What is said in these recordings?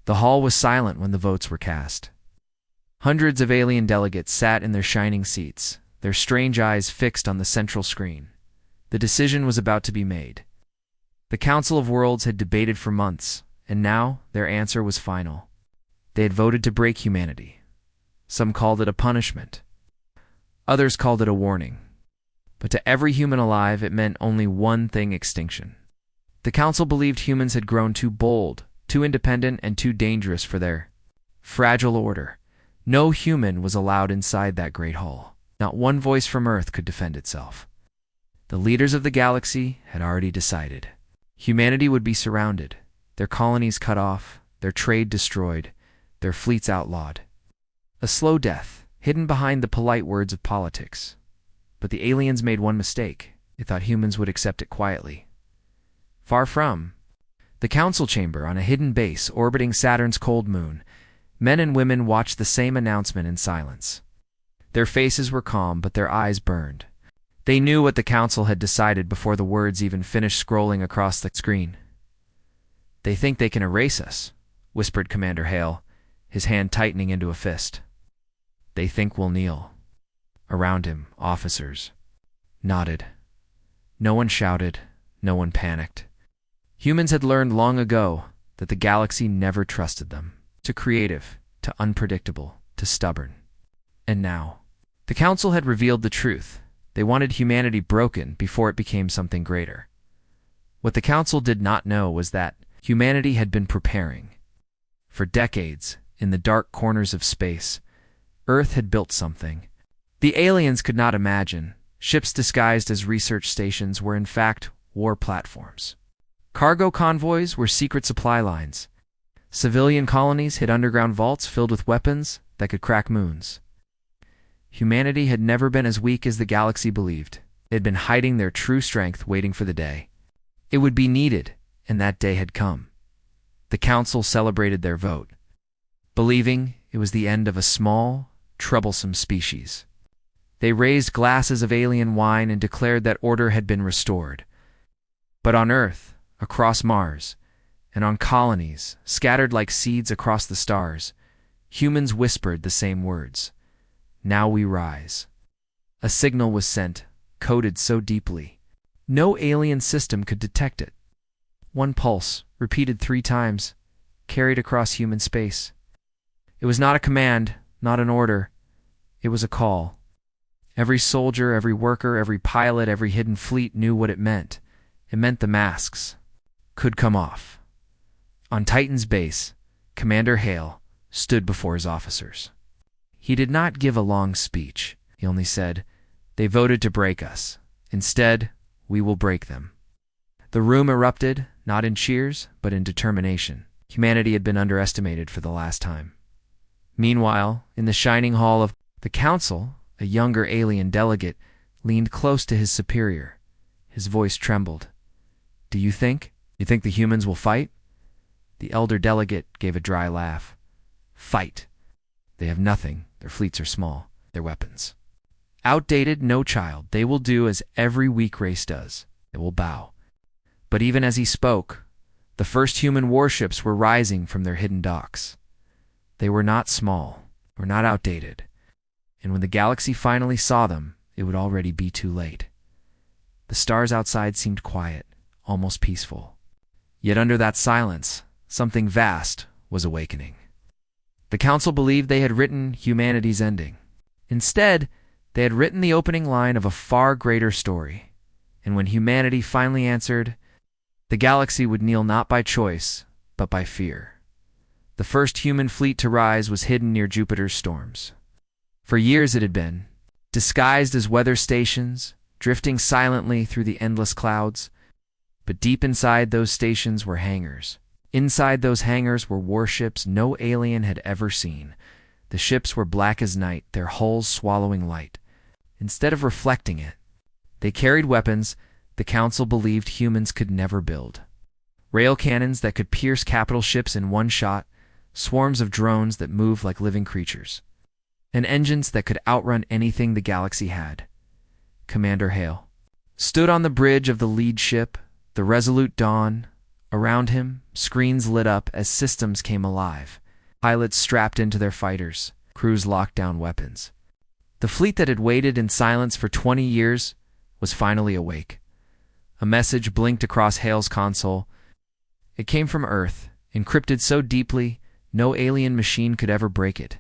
The hall was silent when the votes were cast. Hundreds of alien delegates sat in their shining seats, their strange eyes fixed on the central screen. The decision was about to be made. The Council of Worlds had debated for months, and now their answer was final. They had voted to break humanity. Some called it a punishment. Others called it a warning. But to every human alive, it meant only one thing: extinction. The Council believed humans had grown too bold, too independent, and too dangerous for their fragile order. No human was allowed inside that great hall. Not one voice from Earth could defend itself. The leaders of the galaxy had already decided. Humanity would be surrounded, their colonies cut off, their trade destroyed, their fleets outlawed. A slow death, hidden behind the polite words of politics. But the aliens made one mistake. They thought humans would accept it quietly. Far from. The council chamber on a hidden base orbiting Saturn's cold moon, men and women watched the same announcement in silence. Their faces were calm, but their eyes burned. They knew what the council had decided before the words even finished scrolling across the screen. "They think they can erase us," whispered Commander Hale, his hand tightening into a fist. "They think we'll kneel." Around him, officers nodded. No one shouted, no one panicked. Humans had learned long ago that the galaxy never trusted them. Too creative, too unpredictable, too stubborn. And now, the council had revealed the truth. They wanted humanity broken before it became something greater. What the council did not know was that humanity had been preparing. For decades, in the dark corners of space, Earth had built something the aliens could not imagine. Ships disguised as research stations were in fact war platforms. Cargo convoys were secret supply lines. Civilian colonies hid underground vaults filled with weapons that could crack moons. Humanity had never been as weak as the galaxy believed. They had been hiding their true strength, waiting for the day. It would be needed, and that day had come. The council celebrated their vote, believing it was the end of a small, troublesome species. They raised glasses of alien wine and declared that order had been restored. But on Earth, across Mars, and on colonies scattered like seeds across the stars, humans whispered the same words. "Now we rise." A signal was sent, coded so deeply, no alien system could detect it. One pulse, repeated 3 times, carried across human space. It was not a command, not an order. It was a call. Every soldier, every worker, every pilot, every hidden fleet knew what it meant. It meant the masks could come off. On Titan's base, Commander Hale stood before his officers. He did not give a long speech. He only said, "They voted to break us. Instead, we will break them." The room erupted, not in cheers, but in determination. Humanity had been underestimated for the last time. Meanwhile, in the shining hall of the council, a younger alien delegate leaned close to his superior. His voice trembled. "Do you think the humans will fight?" The elder delegate gave a dry laugh. "Fight. They have nothing. Their fleets are small. Their weapons outdated, no child. They will do as every weak race does. They will bow." But even as he spoke, the first human warships were rising from their hidden docks. They were not small, or not outdated. And when the galaxy finally saw them, it would already be too late. The stars outside seemed quiet, almost peaceful. Yet under that silence, something vast was awakening. The council believed they had written humanity's ending. Instead, they had written the opening line of a far greater story. And when humanity finally answered, the galaxy would kneel not by choice, but by fear. The first human fleet to rise was hidden near Jupiter's storms. For years it had been, disguised as weather stations, drifting silently through the endless clouds. But deep inside those stations were hangars. Inside those hangars were warships no alien had ever seen. The ships were black as night, their hulls swallowing light. Instead of reflecting it, they carried weapons the council believed humans could never build. Rail cannons that could pierce capital ships in one shot, swarms of drones that moved like living creatures, and engines that could outrun anything the galaxy had. Commander Hale stood on the bridge of the lead ship, the Resolute Dawn, Around him, screens lit up as systems came alive. Pilots strapped into their fighters, crews locked down weapons. The fleet that had waited in silence for 20 years was finally awake. A message blinked across Hale's console. It came from Earth, encrypted so deeply no alien machine could ever break it.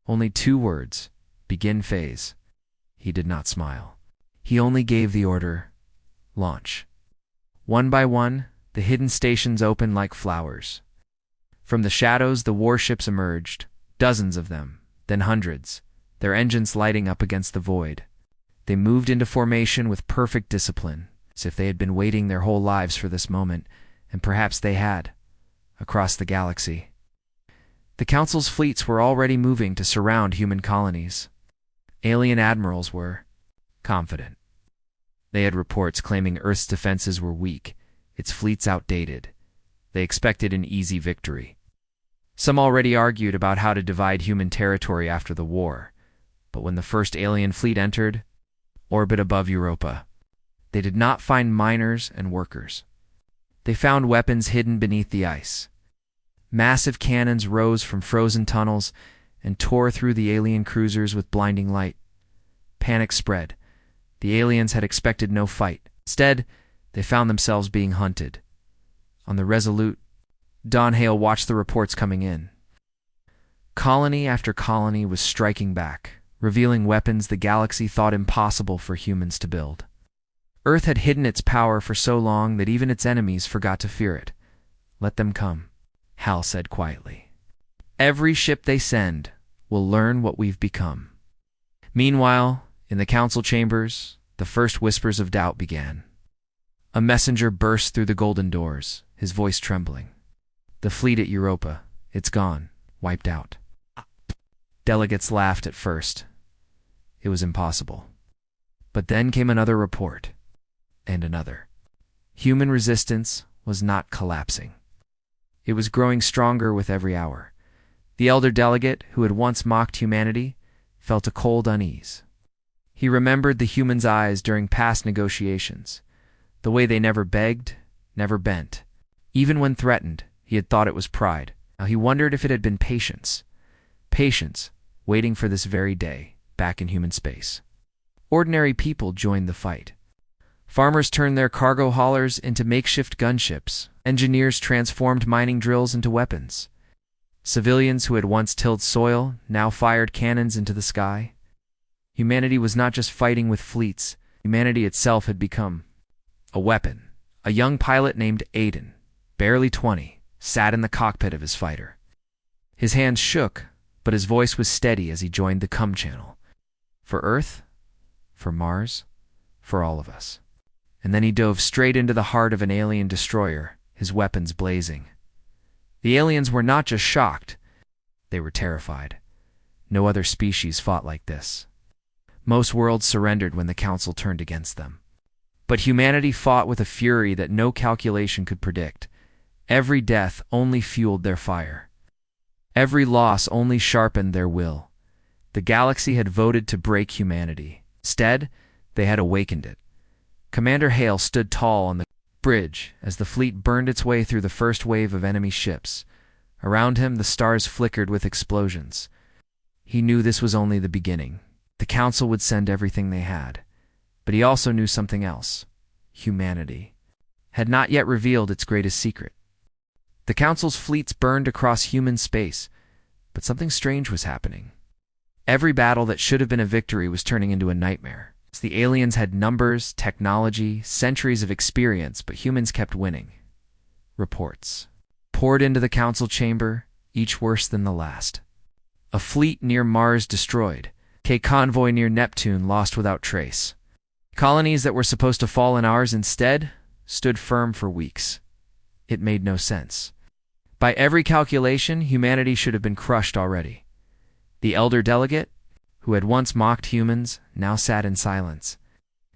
Only 2 words: begin phase. He did not smile. He only gave the order: launch. One by one, the hidden stations opened like flowers. From the shadows, the warships emerged, dozens of them, then hundreds, their engines lighting up against the void. They moved into formation with perfect discipline, as if they had been waiting their whole lives for this moment, and perhaps they had, across the galaxy. The Council's fleets were already moving to surround human colonies. Alien admirals were confident. They had reports claiming Earth's defenses were weak, its fleets outdated. They expected an easy victory. Some already argued about how to divide human territory after the war, but when the first alien fleet entered orbit above Europa, they did not find miners and workers. They found weapons hidden beneath the ice. Massive cannons rose from frozen tunnels and tore through the alien cruisers with blinding light. Panic spread. The aliens had expected no fight. Instead, they found themselves being hunted. On the Resolute, Don Hale watched the reports coming in. Colony after colony was striking back, revealing weapons the galaxy thought impossible for humans to build. Earth had hidden its power for so long that even its enemies forgot to fear it. Let them come, Hal said quietly. Every ship they send will learn what we've become. Meanwhile, in the council chambers, the first whispers of doubt began. A messenger burst through the golden doors, his voice trembling. The fleet at Europa, it's gone, wiped out. Delegates laughed at first. It was impossible. But then came another report, and another. Human resistance was not collapsing. It was growing stronger with every hour. The elder delegate, who had once mocked humanity, felt a cold unease. He remembered the humans' eyes during past negotiations, the way they never begged, never bent. Even when threatened, he had thought it was pride. Now he wondered if it had been patience. Patience, waiting for this very day, back in human space. Ordinary people joined the fight. Farmers turned their cargo haulers into makeshift gunships. Engineers transformed mining drills into weapons. Civilians who had once tilled soil now fired cannons into the sky. Humanity was not just fighting with fleets. Humanity itself had become a weapon. A young pilot named Aiden, barely 20, sat in the cockpit of his fighter. His hands shook, but his voice was steady as he joined the com channel. For Earth, for Mars, for all of us. And then he dove straight into the heart of an alien destroyer, his weapons blazing. The aliens were not just shocked, they were terrified. No other species fought like this. Most worlds surrendered when the Council turned against them. But humanity fought with a fury that no calculation could predict. Every death only fueled their fire. Every loss only sharpened their will. The galaxy had voted to break humanity. Instead, they had awakened it. Commander Hale stood tall on the bridge as the fleet burned its way through the first wave of enemy ships. Around him, the stars flickered with explosions. He knew this was only the beginning. The Council would send everything they had. But he also knew something else. Humanity had not yet revealed its greatest secret. The Council's fleets burned across human space, but something strange was happening. Every battle that should have been a victory was turning into a nightmare. The aliens had numbers, technology, centuries of experience, but humans kept winning. Reports poured into the council chamber, each worse than the last. A fleet near Mars destroyed. A convoy near Neptune lost without trace. Colonies that were supposed to fall in ours instead stood firm for weeks. It made no sense. By every calculation, humanity should have been crushed already. The elder delegate, who had once mocked humans, now sat in silence.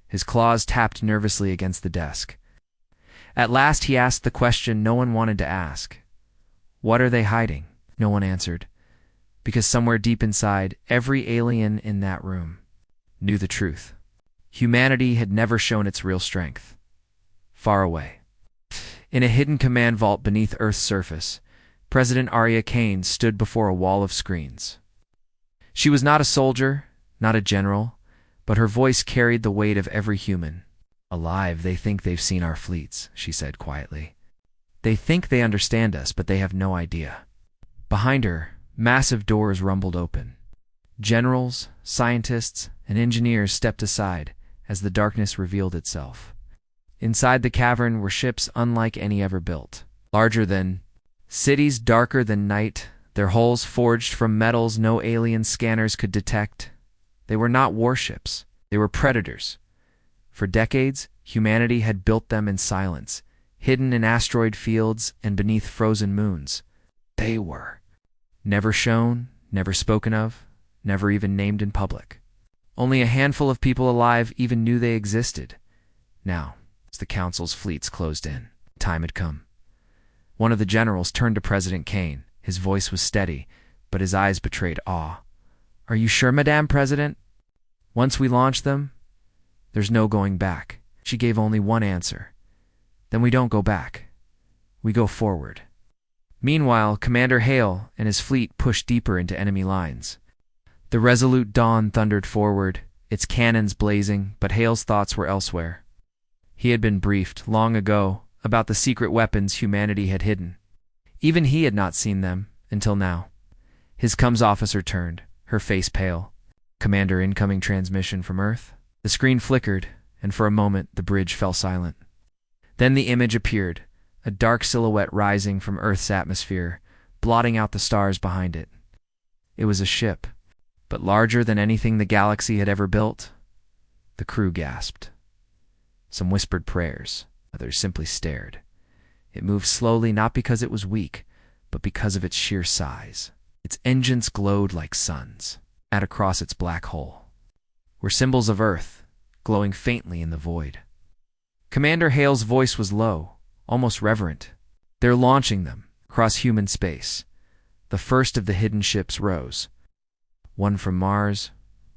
His claws tapped nervously against the desk. At last he asked the question no one wanted to ask. What are they hiding? No one answered, because somewhere deep inside, every alien in that room knew the truth. Humanity had never shown its real strength. Far away, In a hidden command vault beneath Earth's surface, President Arya Kane stood before a wall of screens. She was not a soldier, not a general, but her voice carried the weight of every human. "Alive, they think they've seen our fleets," she said quietly. "They think they understand us, but they have no idea." Behind her, massive doors rumbled open. Generals, scientists, and engineers stepped aside as the darkness revealed itself. Inside the cavern were ships unlike any ever built, larger than cities, darker than night, their hulls forged from metals no alien scanners could detect. They were not warships, they were predators. For decades, humanity had built them in silence, hidden in asteroid fields and beneath frozen moons. They were never shown, never spoken of, never even named in public. Only a handful of people alive even knew they existed. Now, as the Council's fleets closed in, time had come. One of the generals turned to President Kane. His voice was steady, but his eyes betrayed awe. "Are you sure, Madame President? Once we launch them, there's no going back." She gave only one answer. "Then we don't go back. We go forward." Meanwhile, Commander Hale and his fleet pushed deeper into enemy lines. The resolute Dawn thundered forward, its cannons blazing, but Hale's thoughts were elsewhere. He had been briefed, long ago, about the secret weapons humanity had hidden. Even he had not seen them, until now. His comms officer turned, her face pale. "Commander, incoming transmission from Earth." The screen flickered, and for a moment the bridge fell silent. Then the image appeared, a dark silhouette rising from Earth's atmosphere, blotting out the stars behind it. It was a ship, but larger than anything the galaxy had ever built. The crew gasped. Some whispered prayers, others simply stared. It moved slowly not because it was weak, but because of its sheer size. Its engines glowed like suns. Across its black hole were symbols of Earth, glowing faintly in the void. Commander Hale's voice was low, almost reverent. "They're launching them across human space." The first of the hidden ships rose. One from Mars,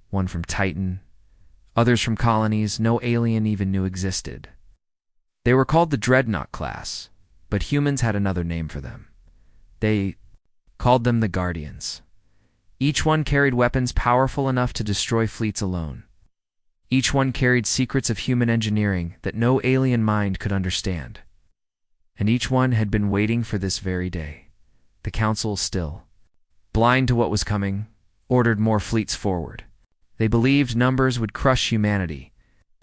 one from Titan, others from colonies no alien even knew existed. They were called the Dreadnought class, but humans had another name for them. They called them the Guardians. Each one carried weapons powerful enough to destroy fleets alone. Each one carried secrets of human engineering that no alien mind could understand. And each one had been waiting for this very day. The Council, still blind to what was coming, ordered more fleets forward. They believed numbers would crush humanity,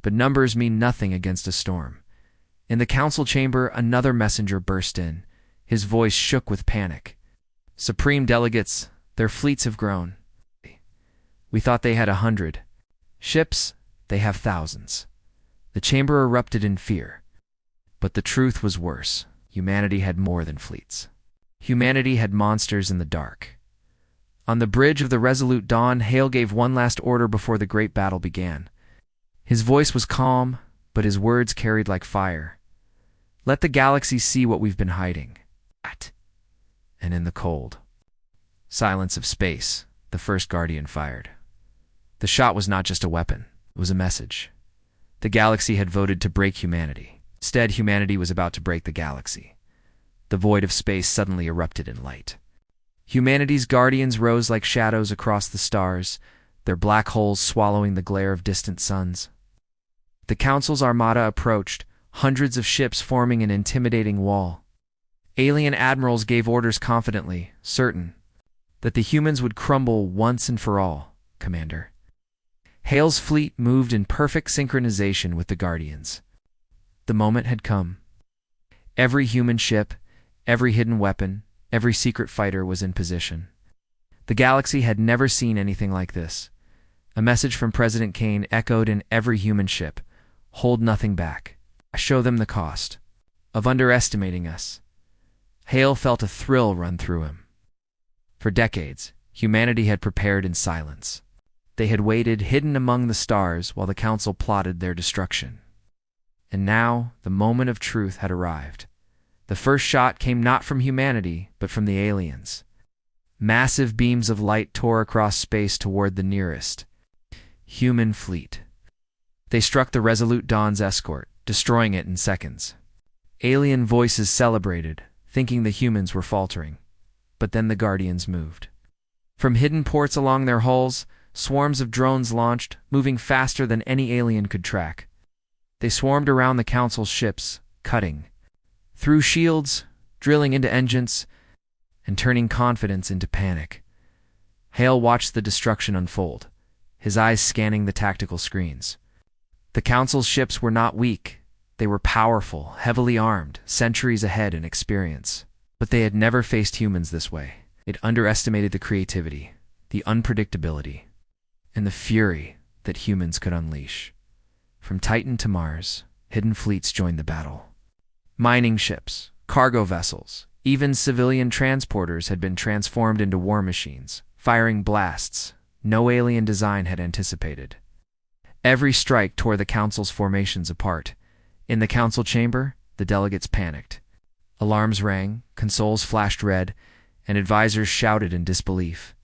but numbers mean nothing against a storm. In the Council chamber, another messenger burst in. His voice shook with panic. "Supreme delegates, their fleets have grown. We thought they had 100 ships, they have thousands." The chamber erupted in fear. But the truth was worse. Humanity had more than fleets. Humanity had monsters in the dark. On the bridge of the resolute Dawn, Hale gave one last order before the great battle began. His voice was calm, but his words carried like fire. "Let the galaxy see what we've been hiding." And in the cold silence of space, the first Guardian fired. The shot was not just a weapon, it was a message. The galaxy had voted to break humanity. Instead, humanity was about to break the galaxy. The void of space suddenly erupted in light. Humanity's guardians rose like shadows across the stars, their black holes swallowing the glare of distant suns. The Council's armada approached, hundreds of ships forming an intimidating wall. Alien admirals gave orders confidently, certain that the humans would crumble once and for all, Commander. Hale's fleet moved in perfect synchronization with the Guardians. The moment had come. Every human ship, every hidden weapon, every secret fighter was in position. The galaxy had never seen anything like this. A message from President Kane echoed in every human ship. Hold nothing back. Show them the cost of underestimating us. Hale felt a thrill run through him. For decades, humanity had prepared in silence. They had waited hidden among the stars while the Council plotted their destruction. And now, the moment of truth had arrived. The first shot came not from humanity, but from the aliens. Massive beams of light tore across space toward the nearest human fleet. They struck the resolute Dawn's escort, destroying it in seconds. Alien voices celebrated, thinking the humans were faltering. But then the Guardians moved. From hidden ports along their hulls, swarms of drones launched, moving faster than any alien could track. They swarmed around the Council's ships, cutting through shields, drilling into engines, and turning confidence into panic. Hale watched the destruction unfold, his eyes scanning the tactical screens. The Council's ships were not weak. They were powerful, heavily armed, centuries ahead in experience. But they had never faced humans this way. It underestimated the creativity, the unpredictability, and the fury that humans could unleash. From Titan to Mars, hidden fleets joined the battle. Mining ships, cargo vessels, even civilian transporters had been transformed into war machines, firing blasts no alien design had anticipated. Every strike tore the Council's formations apart. In the Council chamber, the delegates panicked. Alarms rang, consoles flashed red, and advisors shouted in disbelief.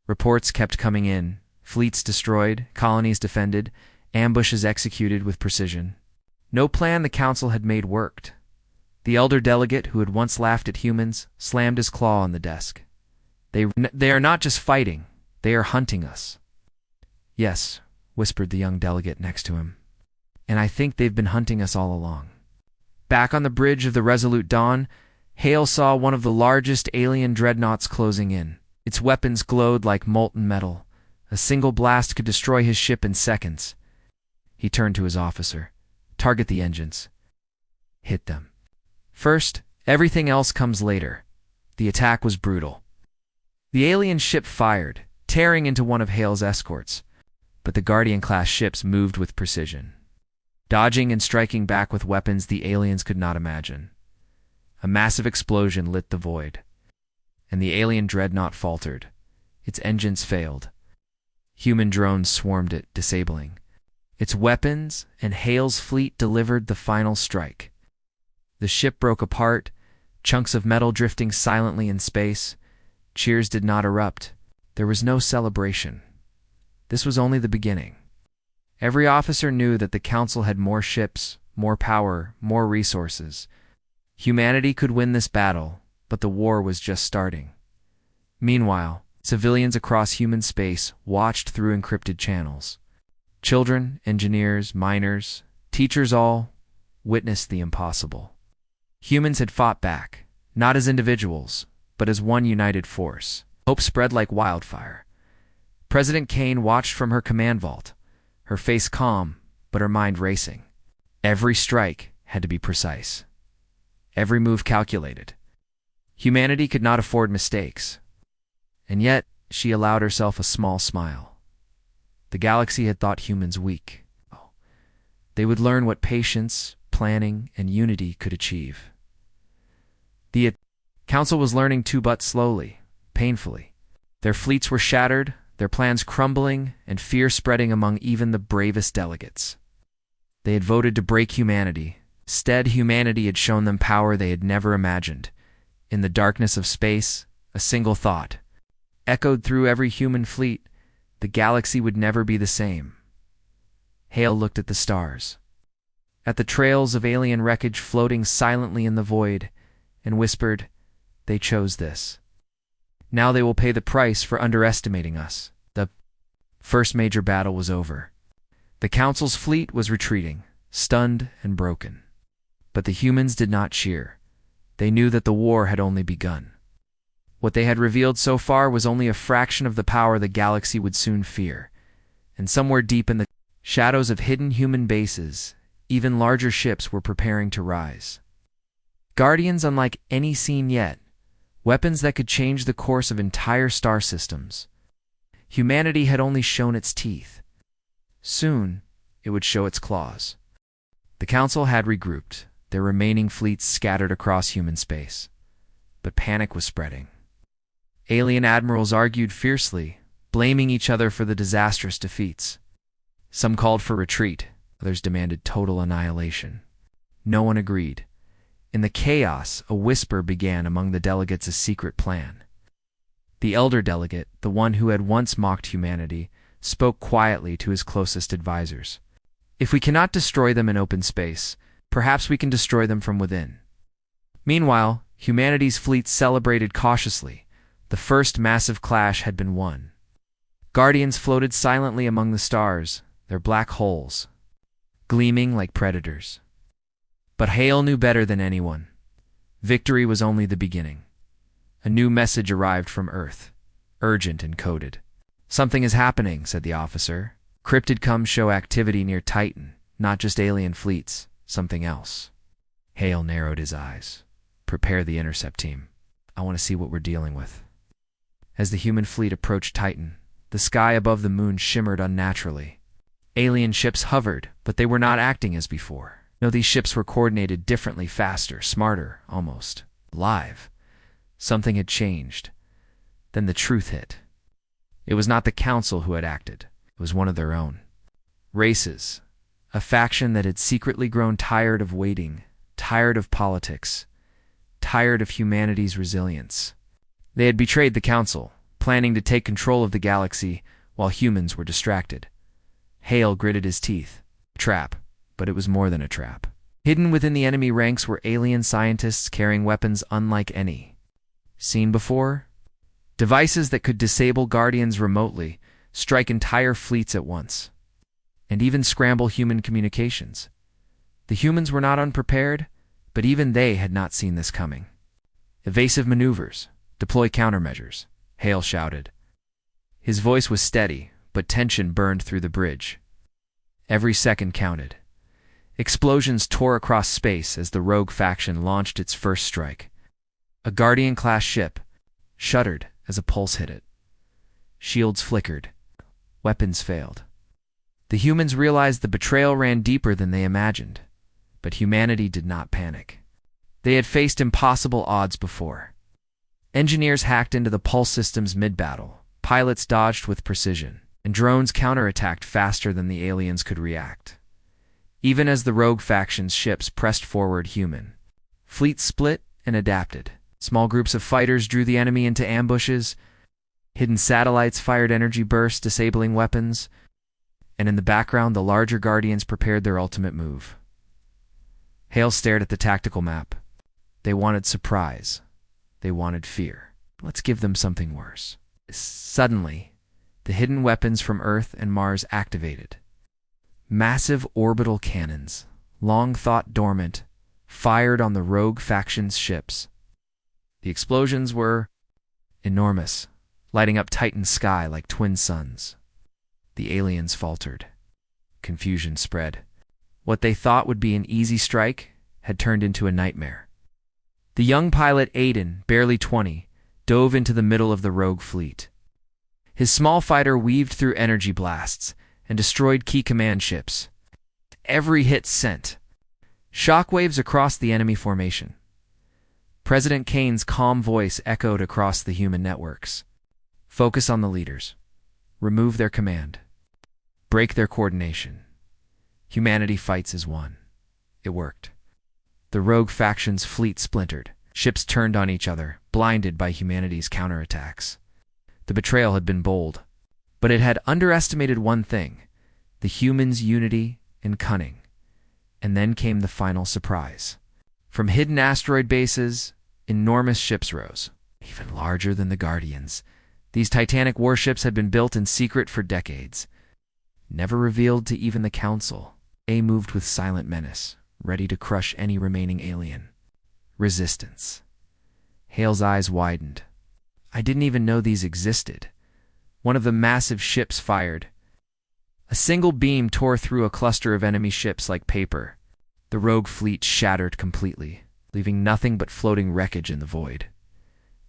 Reports kept coming in, fleets destroyed, colonies defended, ambushes executed with precision. No plan the Council had made worked. The elder delegate, who had once laughed at humans, slammed his claw on the desk. They are not just fighting, they are hunting us. Yes, whispered the young delegate next to him. And I think they've been hunting us all along. Back on the bridge of the Resolute Dawn, Hale saw one of the largest alien dreadnoughts closing in. Its weapons glowed like molten metal. A single blast could destroy his ship in seconds. He turned to his officer. Target the engines. Hit them. First, everything else comes later. The attack was brutal. The alien ship fired, tearing into one of Hale's escorts, but the Guardian-class ships moved with precision, dodging and striking back with weapons the aliens could not imagine. A massive explosion lit the void, and the alien dreadnought faltered. Its engines failed. Human drones swarmed it, disabling its weapons, and Hale's fleet delivered the final strike. The ship broke apart, chunks of metal drifting silently in space. Cheers did not erupt. There was no celebration. This was only the beginning. Every officer knew that the Council had more ships, more power, more resources. Humanity could win this battle, but the war was just starting. Meanwhile, civilians across human space watched through encrypted channels. Children, engineers, miners, teachers all witnessed the impossible. Humans had fought back, not as individuals, but as one united force. Hope spread like wildfire. President Kane watched from her command vault, her face calm, but her mind racing. Every strike had to be precise. Every move calculated. Humanity could not afford mistakes. And yet, she allowed herself a small smile. The galaxy had thought humans weak. They would learn what patience, planning, and unity could achieve. The Council was learning too, but slowly, painfully. Their fleets were shattered, their plans crumbling, and fear spreading among even the bravest delegates. They had voted to break humanity. Instead, humanity had shown them power they had never imagined. In the darkness of space, a single thought echoed through every human fleet: the galaxy would never be the same. Hale looked at the stars, at the trails of alien wreckage floating silently in the void, and whispered, "They chose this. Now they will pay the price for underestimating us." The first major battle was over. The Council's fleet was retreating, stunned and broken. But the humans did not cheer. They knew that the war had only begun. What they had revealed so far was only a fraction of the power the galaxy would soon fear. And somewhere deep in the shadows of hidden human bases, even larger ships were preparing to rise. Guardians unlike any seen yet, weapons that could change the course of entire star systems. Humanity had only shown its teeth. Soon, it would show its claws. The Council had regrouped, their remaining fleets scattered across human space. But panic was spreading. Alien admirals argued fiercely, blaming each other for the disastrous defeats. Some called for retreat, others demanded total annihilation. No one agreed. In the chaos, a whisper began among the delegates, a secret plan. The elder delegate, the one who had once mocked humanity, spoke quietly to his closest advisors. "If we cannot destroy them in open space, Perhaps we can destroy them from within. Meanwhile, humanity's fleet celebrated cautiously. The first massive clash had been won. Guardians floated silently among the stars, their black holes, gleaming like predators. But Hale knew better than anyone. Victory was only the beginning. A new message arrived from Earth, urgent and coded. "Something is happening," said the officer. "Cryptid comms show activity near Titan, not just alien fleets, something else." Hale narrowed his eyes. "Prepare the intercept team. I want to see what we're dealing with." As the human fleet approached Titan, the sky above the moon shimmered unnaturally. Alien ships hovered, but they were not acting as before. No, these ships were coordinated differently, faster, smarter, almost alive. Something had changed. Then the truth hit. It was not the Council who had acted. It was one of their own. Races, a faction that had secretly grown tired of waiting, tired of politics, tired of humanity's resilience. They had betrayed the Council, planning to take control of the galaxy while humans were distracted. Hale gritted his teeth. A trap, but it was more than a trap. Hidden within the enemy ranks were alien scientists carrying weapons unlike any seen before. Devices that could disable Guardians remotely, strike entire fleets at once, and even scramble human communications. The humans were not unprepared, but even they had not seen this coming. "Evasive maneuvers. Deploy countermeasures," Hale shouted. His voice was steady, but tension burned through the bridge. Every second counted. Explosions tore across space as the rogue faction launched its first strike. A Guardian-class ship shuddered as a pulse hit it. Shields flickered. Weapons failed. The humans realized the betrayal ran deeper than they imagined, but humanity did not panic. They had faced impossible odds before. Engineers hacked into the pulse systems mid-battle, pilots dodged with precision, and drones counterattacked faster than the aliens could react. Even as the rogue faction's ships pressed forward, human fleets split and adapted. Small groups of fighters drew the enemy into ambushes. Hidden satellites fired energy bursts, disabling weapons. And in the background, the larger Guardians prepared their ultimate move. Hale stared at the tactical map. They wanted surprise. They wanted fear. Let's give them something worse. Suddenly, the hidden weapons from Earth and Mars activated. Massive orbital cannons, long thought dormant, fired on the rogue faction's ships. The explosions were enormous, lighting up Titan's sky like twin suns. The aliens faltered. Confusion spread. What they thought would be an easy strike had turned into a nightmare. The young pilot Aiden, barely 20, dove into the middle of the rogue fleet. His small fighter weaved through energy blasts and destroyed key command ships. Every hit sent shockwaves across the enemy formation. President Kane's calm voice echoed across the human networks. "Focus on the leaders. Remove their command. Break their coordination. Humanity fights as one." It worked. The rogue faction's fleet splintered. Ships turned on each other, blinded by humanity's counterattacks. The betrayal had been bold, but it had underestimated one thing: the humans' unity and cunning. And then came the final surprise. From hidden asteroid bases, enormous ships rose, even larger than the Guardians. These titanic warships had been built in secret for decades, never revealed to even the Council. They moved with silent menace, ready to crush any remaining alien resistance. Hale's eyes widened. "I didn't even know these existed." One of the massive ships fired. A single beam tore through a cluster of enemy ships like paper. The rogue fleet shattered completely, leaving nothing but floating wreckage in the void.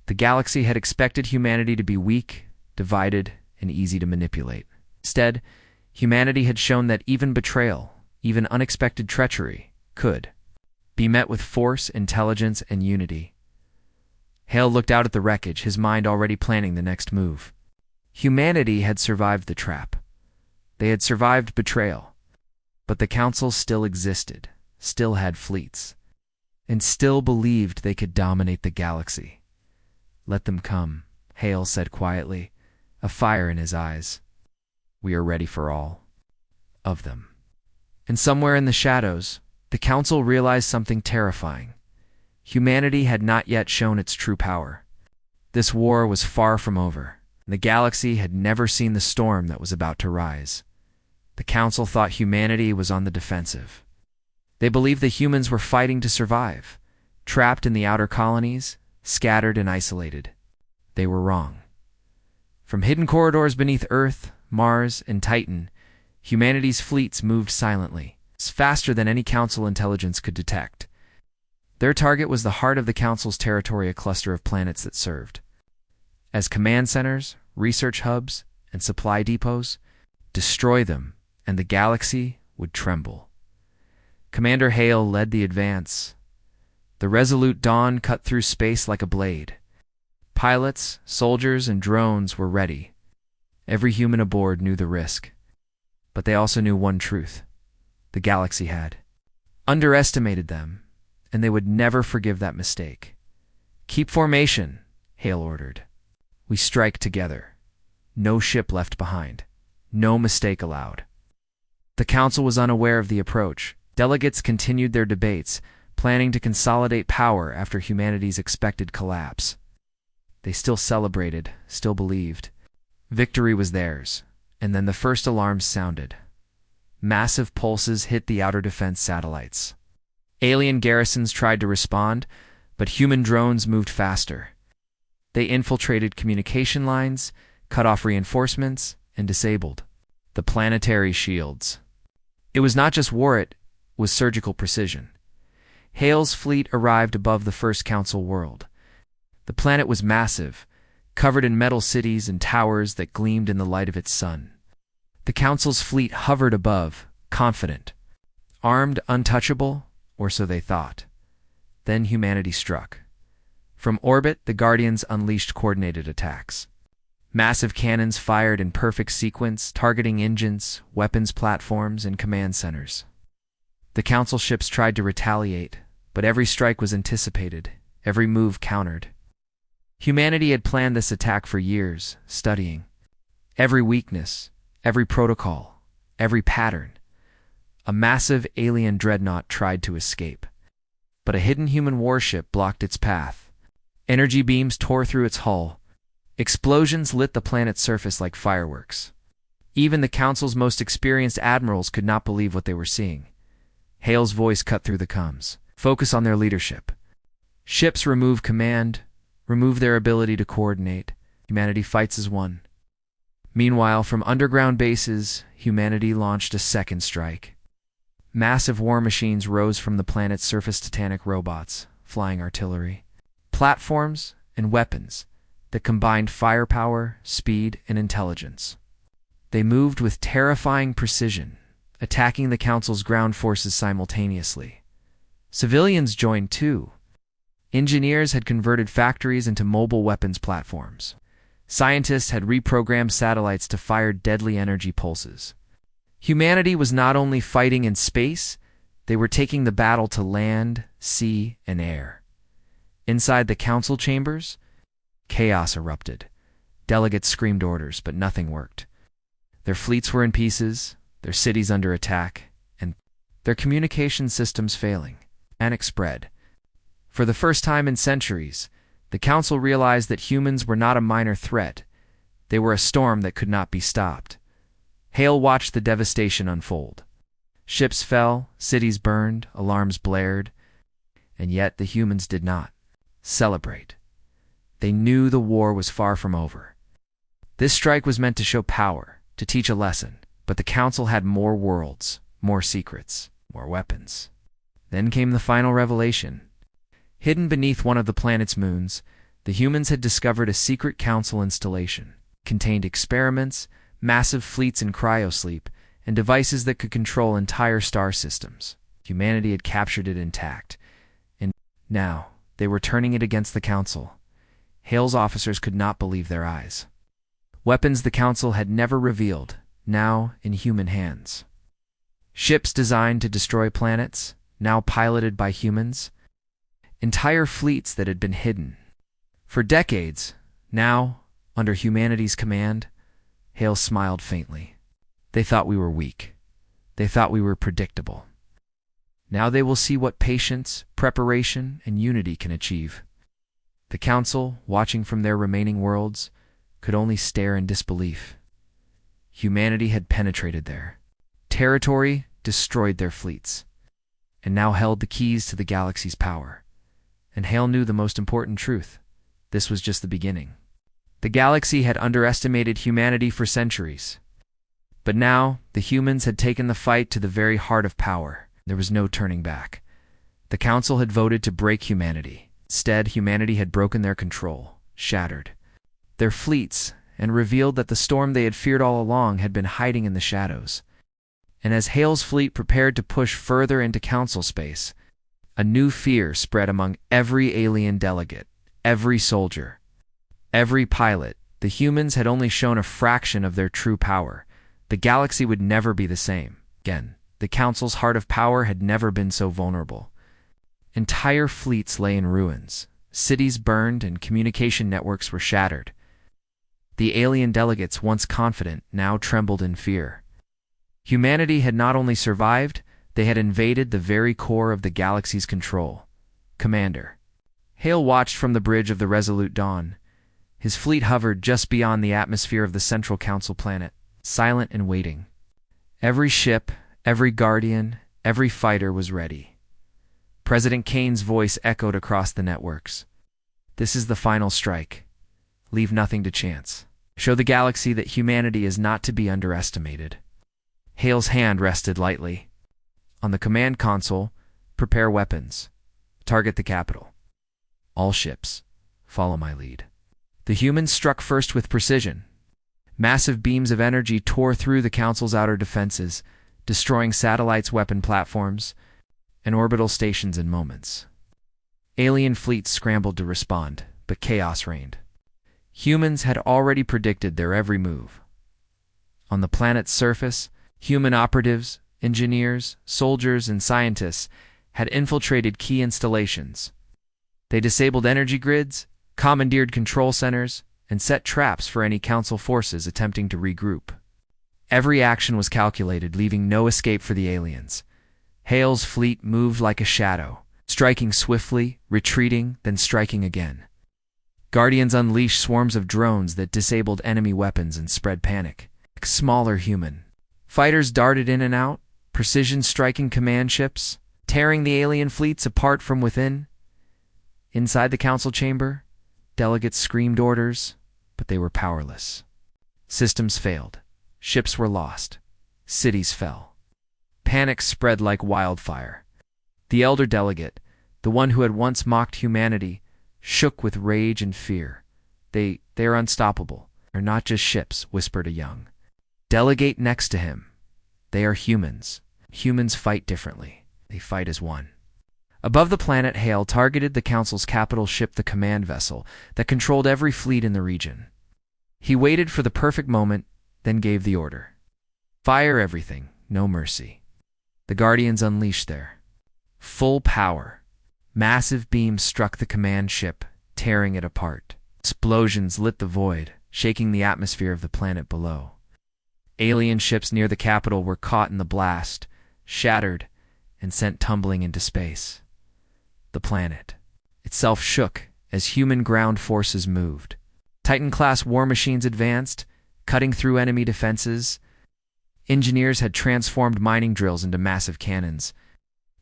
The galaxy had expected humanity to be weak, divided, and easy to manipulate. Instead, humanity had shown that even betrayal, even unexpected treachery, could be met with force, intelligence, and unity. Hale looked out at the wreckage, his mind already planning the next move. Humanity had survived the trap. They had survived betrayal. But the Council still existed, still had fleets, and still believed they could dominate the galaxy. "Let them come," Hale said quietly, a fire in his eyes. "We are ready for all of them." And somewhere in the shadows, The Council realized something terrifying. Humanity had not yet shown its true power. This war was far from over. The galaxy had never seen the storm that was about to rise. The Council thought humanity was on the defensive. They believed the humans were fighting to survive, trapped in the outer colonies, scattered and isolated. They were wrong. From hidden corridors beneath Earth, Mars, and Titan, humanity's fleets moved silently, faster than any Council intelligence could detect. Their target was the heart of the Council's territory, a cluster of planets that served as command centers, research hubs, and supply depots. Destroy them, and the galaxy would tremble. Commander Hale led the advance. The resolute dawn cut through space like a blade. Pilots, soldiers, and drones were ready. Every human aboard knew the risk. But they also knew one truth. The galaxy had underestimated them, and they would never forgive that mistake. "Keep formation," Hale ordered. "We strike together. No ship left behind. No mistake allowed." The Council was unaware of the approach. Delegates continued their debates, planning to consolidate power after humanity's expected collapse. They still celebrated, still believed. Victory was theirs, and then the first alarms sounded. Massive pulses hit the outer defense satellites. Alien garrisons tried to respond, but human drones moved faster. They infiltrated communication lines, cut off reinforcements, and disabled the planetary shields. It was not just war, it was surgical precision. Hale's fleet arrived above the first Council world. The planet was massive, covered in metal cities and towers that gleamed in the light of its sun. The Council's fleet hovered above, confident, armed, untouchable, or so they thought. Then humanity struck. From orbit, the Guardians unleashed coordinated attacks. Massive cannons fired in perfect sequence, targeting engines, weapons platforms, and command centers. The Council ships tried to retaliate, but every strike was anticipated, every move countered. Humanity had planned this attack for years, studying every weakness, every protocol, every pattern. A massive alien dreadnought tried to escape, but a hidden human warship blocked its path. Energy beams tore through its hull. Explosions lit the planet's surface like fireworks. Even the Council's most experienced admirals could not believe what they were seeing. Hale's voice cut through the comms. "Focus on their leadership. Ships remove command, remove their ability to coordinate. Humanity fights as one." Meanwhile, from underground bases, humanity launched a second strike. Massive war machines rose from the planet's surface, titanic robots, flying artillery, platforms, and weapons that combined firepower, speed, and intelligence. They moved with terrifying precision, attacking the Council's ground forces simultaneously. Civilians joined too. Engineers had converted factories into mobile weapons platforms. Scientists had reprogrammed satellites to fire deadly energy pulses. Humanity was not only fighting in space, they were taking the battle to land, sea, and air. Inside the Council chambers, chaos erupted. Delegates screamed orders, but nothing worked. Their fleets were in pieces, their cities under attack, and their communication systems failing. Panic spread. For the first time in centuries, the Council realized that humans were not a minor threat. They were a storm that could not be stopped. Hale watched the devastation unfold. Ships fell, cities burned, alarms blared, and yet the humans did not celebrate. They knew the war was far from over. This strike was meant to show power, to teach a lesson, but the Council had more worlds, more secrets, more weapons. Then came the final revelation. Hidden beneath one of the planet's moons, the humans had discovered a secret Council installation. It contained experiments, massive fleets in cryosleep, and devices that could control entire star systems. Humanity had captured it intact, and now they were turning it against the Council. Hale's officers could not believe their eyes. Weapons the Council had never revealed, now in human hands. Ships designed to destroy planets, now piloted by humans. Entire fleets that had been hidden. For decades, now, under humanity's command, Hale smiled faintly. They thought we were weak. They thought we were predictable. Now they will see what patience, preparation, and unity can achieve. The Council, watching from their remaining worlds, could only stare in disbelief. Humanity had penetrated their territory, destroyed their fleets, and now held the keys to the galaxy's power. And Hale knew the most important truth. This was just the beginning. The galaxy had underestimated humanity for centuries. But now, the humans had taken the fight to the very heart of power. There was no turning back. The Council had voted to break humanity. Instead, humanity had broken their control, shattered their fleets, and revealed that the storm they had feared all along had been hiding in the shadows. And as Hale's fleet prepared to push further into Council space, a new fear spread among every alien delegate, every soldier, every pilot. The humans had only shown a fraction of their true power. The galaxy would never be the same again. The Council's heart of power had never been so vulnerable. Entire fleets lay in ruins. Cities burned and communication networks were shattered. The alien delegates, once confident, now trembled in fear. Humanity had not only survived, they had invaded the very core of the galaxy's control. Commander. Hale watched from the bridge of the Resolute Dawn. His fleet hovered just beyond the atmosphere of the Central Council planet, silent and waiting. Every ship, every guardian, every fighter was ready. President Kane's voice echoed across the networks. This is the final strike. Leave nothing to chance. Show the galaxy that humanity is not to be underestimated. Hale's hand rested lightly. On the command console, prepare weapons. Target the capital. All ships, follow my lead. The humans struck first with precision. Massive beams of energy tore through the Council's outer defenses, destroying satellites, weapon platforms, and orbital stations in moments. Alien fleets scrambled to respond, but chaos reigned. Humans had already predicted their every move. On the planet's surface, human operatives, engineers, soldiers, and scientists had infiltrated key installations. They disabled energy grids, commandeered control centers, and set traps for any Council forces attempting to regroup. Every action was calculated, leaving no escape for the aliens. Hale's fleet moved like a shadow, striking swiftly, retreating, then striking again. Guardians unleashed swarms of drones that disabled enemy weapons and spread panic. Smaller human fighters darted in and out, precision striking command ships, tearing the alien fleets apart from within. Inside the Council chamber, delegates screamed orders, but they were powerless. Systems failed. Ships were lost. Cities fell. Panic spread like wildfire. The elder delegate, the one who had once mocked humanity, shook with rage and fear. They are unstoppable. They're not just ships, whispered a young delegate next to him. They are humans. Humans fight differently. They fight as one. Above the planet, Hale targeted the Council's capital ship, the command vessel that controlled every fleet in the region. He waited for the perfect moment, then gave the order. Fire everything, no mercy. The Guardians unleashed their full power. Massive beams struck the command ship, tearing it apart. Explosions lit the void, shaking the atmosphere of the planet below. Alien ships near the capital were caught in the blast, shattered, and sent tumbling into space. The planet itself shook as human ground forces moved. Titan-class war machines advanced, cutting through enemy defenses. Engineers had transformed mining drills into massive cannons.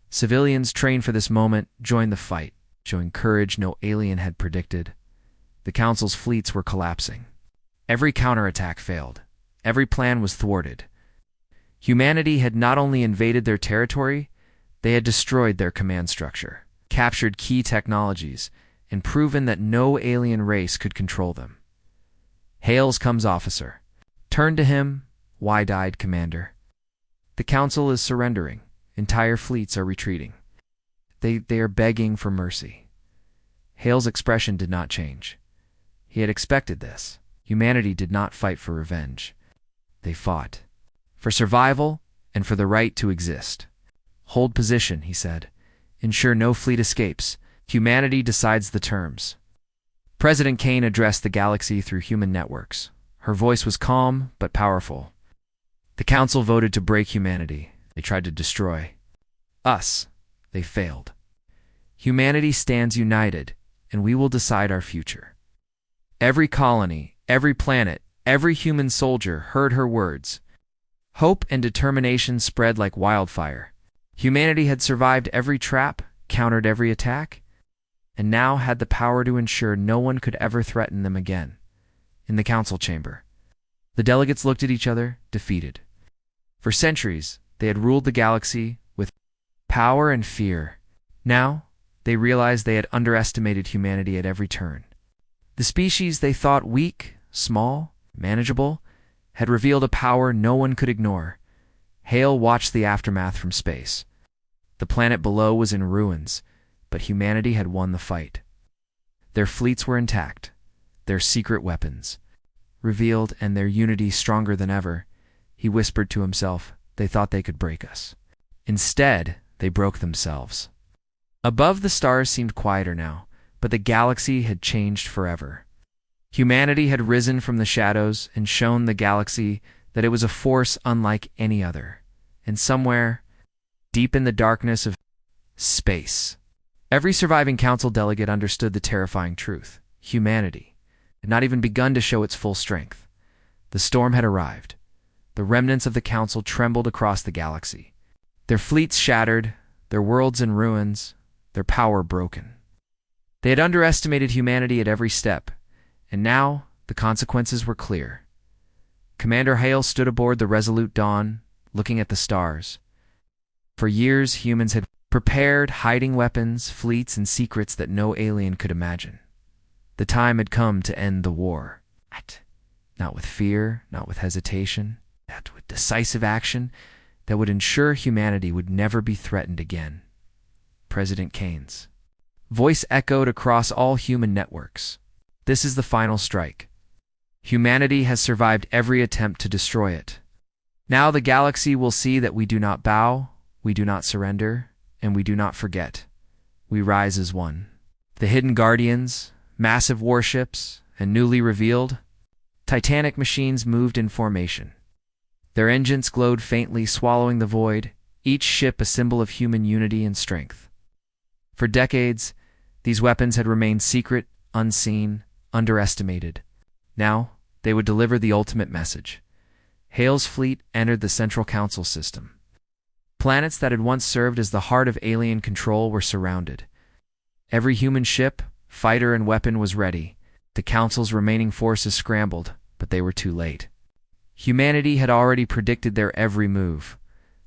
Civilians trained for this moment joined the fight, showing courage no alien had predicted. The Council's fleets were collapsing. Every counterattack failed. Every plan was thwarted. Humanity had not only invaded their territory, they had destroyed their command structure, captured key technologies, and proven that no alien race could control them. Hale's comes officer. Turned to him, wide-eyed commander. The Council is surrendering. Entire fleets are retreating. They are begging for mercy. Hale's expression did not change. He had expected this. Humanity did not fight for revenge. They fought for survival and for the right to exist. Hold position, he said. Ensure no fleet escapes. Humanity decides the terms. President Kane addressed the galaxy through human networks. Her voice was calm but powerful. The Council voted to break humanity. They tried to destroy us. They failed. Humanity stands united, and we will decide our future. Every colony, every planet, every human soldier heard her words. Hope and determination spread like wildfire. Humanity had survived every trap, countered every attack, and now had the power to ensure no one could ever threaten them again. In the council chamber, the delegates looked at each other, defeated. For centuries, they had ruled the galaxy with power and fear. Now, they realized they had underestimated humanity at every turn. The species they thought weak, small, manageable, had revealed a power no one could ignore. Hale watched the aftermath from space. The planet below was in ruins, but humanity had won the fight. Their fleets were intact, their secret weapons revealed, and their unity stronger than ever. He whispered to himself, they thought they could break us. Instead, they broke themselves. Above, the stars seemed quieter now, but the galaxy had changed forever. Humanity had risen from the shadows and shown the galaxy that it was a force unlike any other. And somewhere, deep in the darkness of space, every surviving council delegate understood the terrifying truth. Humanity had not even begun to show its full strength. The storm had arrived. The remnants of the council trembled across the galaxy. Their fleets shattered, their worlds in ruins, their power broken. They had underestimated humanity at every step, and now the consequences were clear. Commander Hale stood aboard the Resolute Dawn, looking at the stars. For years, humans had prepared hiding weapons, fleets, and secrets that no alien could imagine. The time had come to end the war. Not with fear, not with hesitation, but with decisive action that would ensure humanity would never be threatened again. President Kane's voice echoed across all human networks. This is the final strike. Humanity has survived every attempt to destroy it. Now the galaxy will see that we do not bow, we do not surrender, and we do not forget. We rise as one. The hidden guardians, massive warships, and newly revealed Titanic machines moved in formation. Their engines glowed faintly, swallowing the void, each ship a symbol of human unity and strength. For decades, these weapons had remained secret, unseen, underestimated. Now, they would deliver the ultimate message. Hale's fleet entered the Central Council system. Planets that had once served as the heart of alien control were surrounded. Every human ship, fighter, and weapon was ready. The Council's remaining forces scrambled, but they were too late. Humanity had already predicted their every move.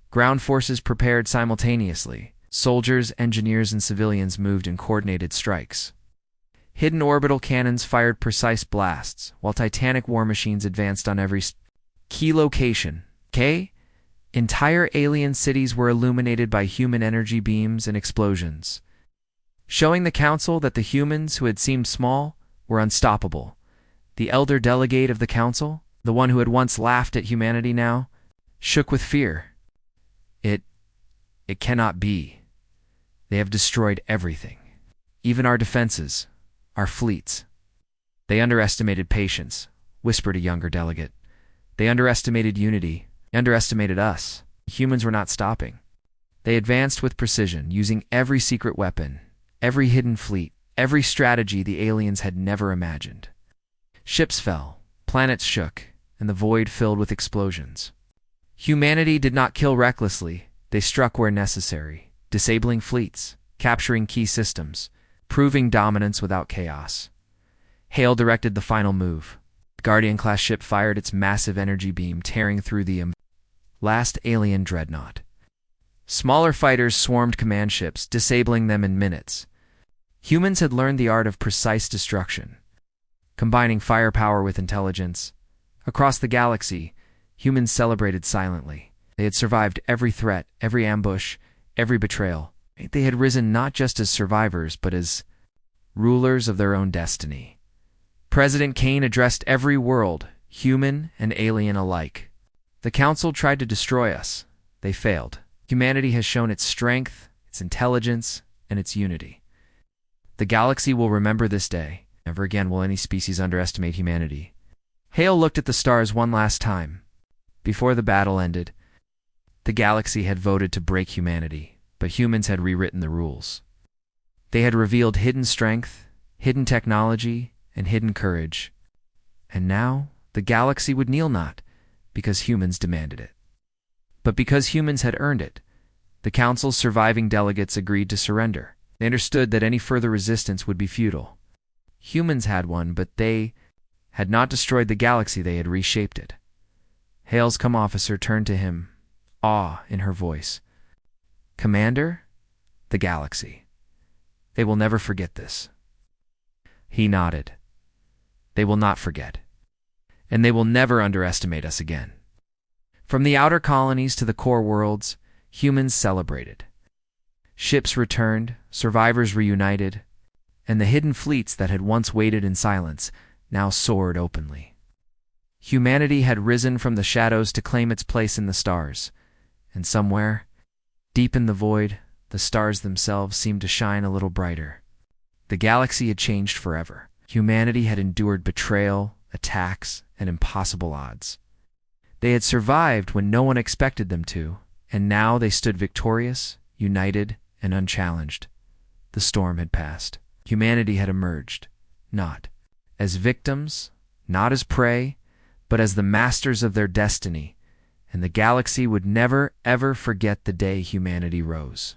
Ground forces prepared simultaneously. Soldiers, engineers, and civilians moved in coordinated strikes. Hidden orbital cannons fired precise blasts, while Titanic war machines advanced on every key location. Entire alien cities were illuminated by human energy beams and explosions, showing the Council that the humans who had seemed small were unstoppable. The elder delegate of the Council, the one who had once laughed at humanity now, shook with fear. It cannot be. They have destroyed everything. Even our defenses, our fleets. They underestimated patience, whispered a younger delegate. They underestimated unity. They underestimated us. Humans were not stopping. They advanced with precision, using every secret weapon, every hidden fleet, every strategy the aliens had never imagined. Ships fell, planets shook, and the void filled with explosions. Humanity did not kill recklessly. They struck where necessary, disabling fleets, capturing key systems, proving dominance without chaos. Hale directed the final move. The Guardian-class ship fired its massive energy beam, tearing through the last alien dreadnought. Smaller fighters swarmed command ships, disabling them in minutes. Humans had learned the art of precise destruction, combining firepower with intelligence. Across the galaxy, humans celebrated silently. They had survived every threat, every ambush, every betrayal. They had risen not just as survivors, but as rulers of their own destiny. President Kane addressed every world, human and alien alike. The Council tried to destroy us. They failed. Humanity has shown its strength, its intelligence, and its unity. The galaxy will remember this day. Never again will any species underestimate humanity. Hale looked at the stars one last time. Before the battle ended, the galaxy had voted to break humanity. but humans had rewritten the rules. They had revealed hidden strength, hidden technology, and hidden courage. And now, the galaxy would kneel not, because humans demanded it, but because humans had earned it. The Council's surviving delegates agreed to surrender. They understood that any further resistance would be futile. Humans had won, but they had not destroyed the galaxy, they had reshaped it. Hale's comm officer turned to him, awe in her voice. "Commander, the galaxy. They will never forget this." He nodded. "They will not forget. And they will never underestimate us again." From the outer colonies to the core worlds, humans celebrated. Ships returned, survivors reunited, and the hidden fleets that had once waited in silence now soared openly. Humanity had risen from the shadows to claim its place in the stars, and somewhere, deep in the void, the stars themselves seemed to shine a little brighter. The galaxy had changed forever. Humanity had endured betrayal, attacks, and impossible odds. They had survived when no one expected them to, and now they stood victorious, united, and unchallenged. The storm had passed. Humanity had emerged, not as victims, not as prey, but as the masters of their destiny, and the galaxy would never, ever forget the day humanity rose.